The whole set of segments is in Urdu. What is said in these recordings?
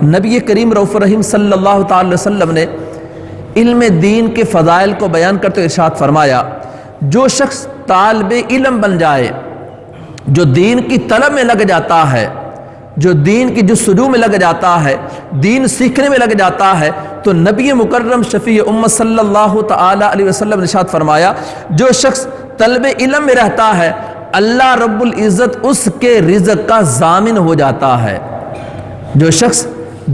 نبی کریم رؤوف الرحیم صلی اللہ تعالی وسلم نے علم دین کے فضائل کو بیان کرتے ہوئے ارشاد فرمایا، جو شخص طالب علم بن جائے، جو دین کی طلب میں لگ جاتا ہے، جو دین کی جستجو میں لگ جاتا ہے، دین سیکھنے میں لگ جاتا ہے، تو نبی مکرم شفیع امت صلی اللہ تعالی علیہ وسلم نے ارشاد فرمایا، جو شخص طلب علم میں رہتا ہے اللہ رب العزت اس کے رزق کا ضامن ہو جاتا ہے۔ جو شخص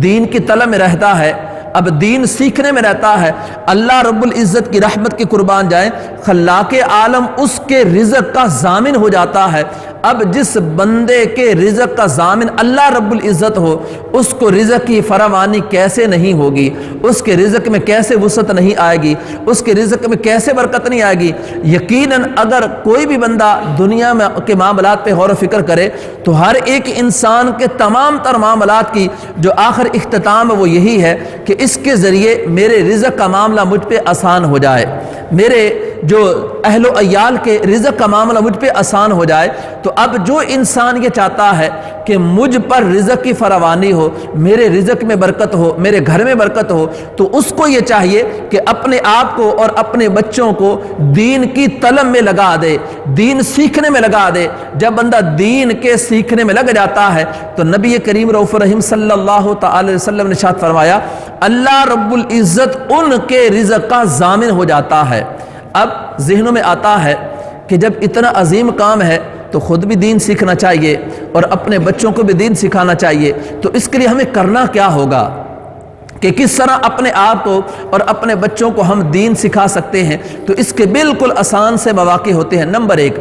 دین کی طلب میں رہتا ہے، اب دین سیکھنے میں رہتا ہے، اللہ رب العزت کی رحمت کی قربان جائیں، خلاق عالم اس کے رزق کا ضامن ہو جاتا ہے۔ اب جس بندے کے رزق کا ضامن اللہ رب العزت ہو، اس کو رزق کی فراوانی کیسے نہیں ہوگی، اس کے رزق میں کیسے وسعت نہیں آئے گی، اس کے رزق میں کیسے برکت نہیں آئے گی۔ یقیناً اگر کوئی بھی بندہ دنیا میں کے معاملات پہ غور و فکر کرے تو ہر ایک انسان کے تمام تر معاملات کی جو آخر اختتام ہے وہ یہی ہے کہ اس کے ذریعے میرے رزق کا معاملہ مجھ پہ آسان ہو جائے، میرے جو اہل و عیال کے رزق کا معاملہ مجھ پہ آسان ہو جائے۔ تو اب جو انسان یہ چاہتا ہے کہ مجھ پر رزق کی فراوانی ہو، میرے رزق میں برکت ہو، میرے گھر میں برکت ہو، تو اس کو یہ چاہیے کہ اپنے آپ کو اور اپنے بچوں کو دین کی طلب میں لگا دے، دین سیکھنے میں لگا دے۔ جب بندہ دین کے سیکھنے میں لگ جاتا ہے تو نبی کریم رؤوف الرحیم صلی اللہ تعالی علیہ وسلم نے ارشاد فرمایا، اللہ رب العزت ان کے رزق کا ضامن ہو جاتا ہے۔ اب ذہنوں میں آتا ہے کہ جب اتنا عظیم کام ہے تو خود بھی دین سیکھنا چاہیے اور اپنے بچوں کو بھی دین سکھانا چاہیے، تو اس کے لیے ہمیں کرنا کیا ہوگا کہ کس طرح اپنے آپ کو اور اپنے بچوں کو ہم دین سکھا سکتے ہیں؟ تو اس کے بالکل آسان سے مواقع ہوتے ہیں۔ نمبر ایک،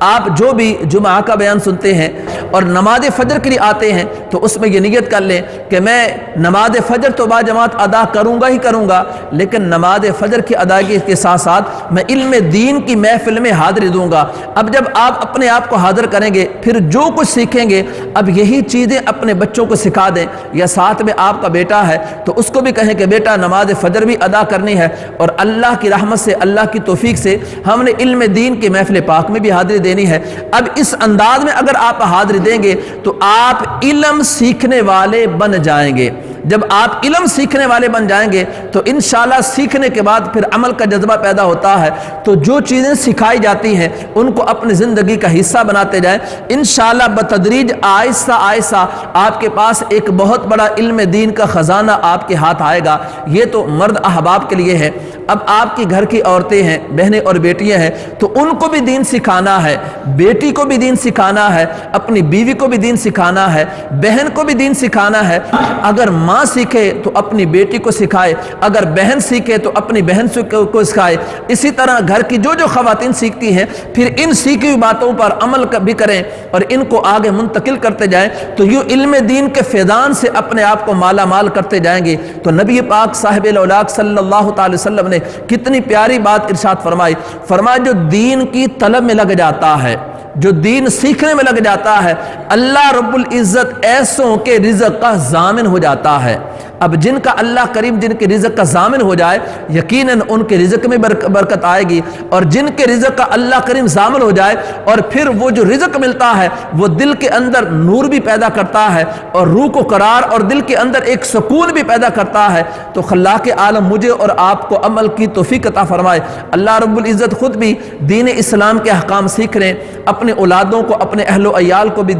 آپ جو بھی جمعہ کا بیان سنتے ہیں اور نماز فجر کے لیے آتے ہیں تو اس میں یہ نیت کر لیں کہ میں نماز فجر تو با جماعت ادا کروں گا ہی کروں گا، لیکن نماز فجر کی ادائیگی کے ساتھ ساتھ میں علم دین کی محفل میں حاضری دوں گا۔ اب جب آپ اپنے آپ کو حاضر کریں گے، پھر جو کچھ سیکھیں گے اب یہی چیزیں اپنے بچوں کو سکھا دیں، یا ساتھ میں آپ کا بیٹا ہے تو اس کو بھی کہیں کہ بیٹا نماز فجر بھی ادا کرنی ہے، اور اللہ کی رحمت سے، اللہ کی توفیق سے ہم نے علم دین کی محفل پاک میں بھی حاضری دینی ہے۔ اب اس انداز میں اگر آپ حاضری دیں گے تو آپ علم سیکھنے والے بن جائیں گے۔ جب آپ علم سیکھنے والے بن جائیں گے تو انشاءاللہ سیکھنے کے بعد پھر عمل کا جذبہ پیدا ہوتا ہے، تو جو چیزیں سکھائی جاتی ہیں ان کو اپنی زندگی کا حصہ بناتے جائیں، انشاءاللہ بتدریج آہستہ آہستہ آپ کے پاس ایک بہت بڑا علم دین کا خزانہ آپ کے ہاتھ آئے گا۔ یہ تو مرد احباب کے لیے ہے۔ اب آپ کی گھر کی عورتیں ہیں، بہنیں اور بیٹیاں ہیں، تو ان کو بھی دین سکھانا ہے، بیٹی کو بھی دین سکھانا ہے، اپنی بیوی کو بھی دین سکھانا ہے، بہن کو بھی دین سکھانا ہے۔ اگر ماں سیکھے تو اپنی بیٹی کو سکھائے، اگر بہن سیکھے تو اپنی بہن کو سکھائے۔ اسی طرح گھر کی جو خواتین سیکھتی ہیں پھر ان سیکھی ہوئی باتوں پر عمل بھی کریں اور ان کو آگے منتقل کرتے جائیں، تو یوں علم دین کے فیضان سے اپنے آپ کو مالا مال کرتے جائیں گے۔ تو نبی پاک صاحب الاولاق صلی اللہ تعالی وسلم نے کتنی پیاری بات ارشاد فرمائی، فرمایا جو دین کی طلب میں لگ جاتا ہے، جو دین سیکھنے میں لگ جاتا ہے، اللہ رب العزت ایسوں کے رزق کا ضامن ہو جاتا ہے۔ اب جن کا اللہ کریم جن کے رزق کا ضامن ہو جائے، یقیناً ان کے رزق میں برکت آئے گی، اور جن کے رزق کا اللہ کریم ضامن ہو جائے اور پھر وہ جو رزق ملتا ہے وہ دل کے اندر نور بھی پیدا کرتا ہے اور روح کو قرار اور دل کے اندر ایک سکون بھی پیدا کرتا ہے۔ تو خلاق عالم مجھے اور آپ کو عمل کی توفیق عطا فرمائے۔ اللہ رب العزت خود بھی دین اسلام کے احکام سیکھ رہے ہیں، اپنے اولادوں کو، اپنے اہل و عیال کو بھی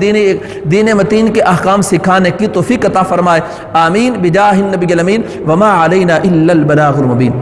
دین متین کے احکام سکھانے کی توفیق عطا فرمائے۔ آمین بجاہ النبی الامین وما علینا الا البلاغ المبین۔